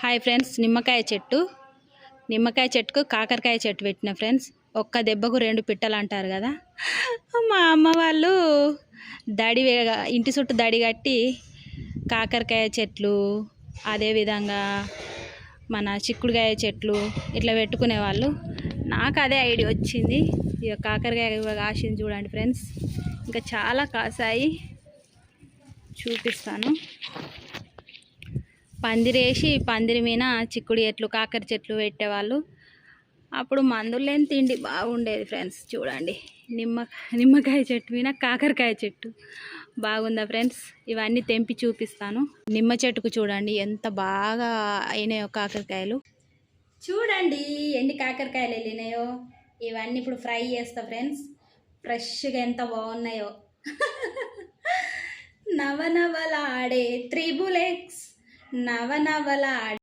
Hi friends, నిమ్మకాయ చెట్టుకు కాకరకాయ చెట్టు పెట్టిన ఫ్రెండ్స్. ఒక్క దెబ్బకు రెండు పిట్టలు అంటారు కదా. మా అమ్మ వాళ్ళు ఇంటి చుట్టూ దడి కట్టి కాకరకాయ చెట్లు, అదేవిధంగా మన చిక్కుడుకాయ చెట్లు ఇట్లా పెట్టుకునేవాళ్ళు. నాకు అదే ఐడియా వచ్చింది. ఇక కాకరకాయ కాసింది చూడండి ఫ్రెండ్స్, ఇంకా చాలా కాసాయి, చూపిస్తాను. పందిరేసి పందిరి మీద చిక్కుడు చెట్లు, కాకర చెట్లు పెట్టేవాళ్ళు. అప్పుడు మందులు లేని తిండి బాగుండేది ఫ్రెండ్స్. చూడండి, నిమ్మకాయ చెట్టు మీద కాకరకాయ చెట్టు బాగుందా ఫ్రెండ్స్. ఇవన్నీ తెంపి చూపిస్తాను. నిమ్మ చెట్టుకు చూడండి ఎంత బాగా అయినాయో కాకరకాయలు. చూడండి ఎన్ని కాకరకాయలు వెళ్ళినాయో. ఇవన్నీ ఇప్పుడు ఫ్రై చేస్తా ఫ్రెండ్స్. ఫ్రెష్గా ఎంత బాగున్నాయో. నవనవలాడే త్రిబుల్ ఎక్స్, నవనవలాడే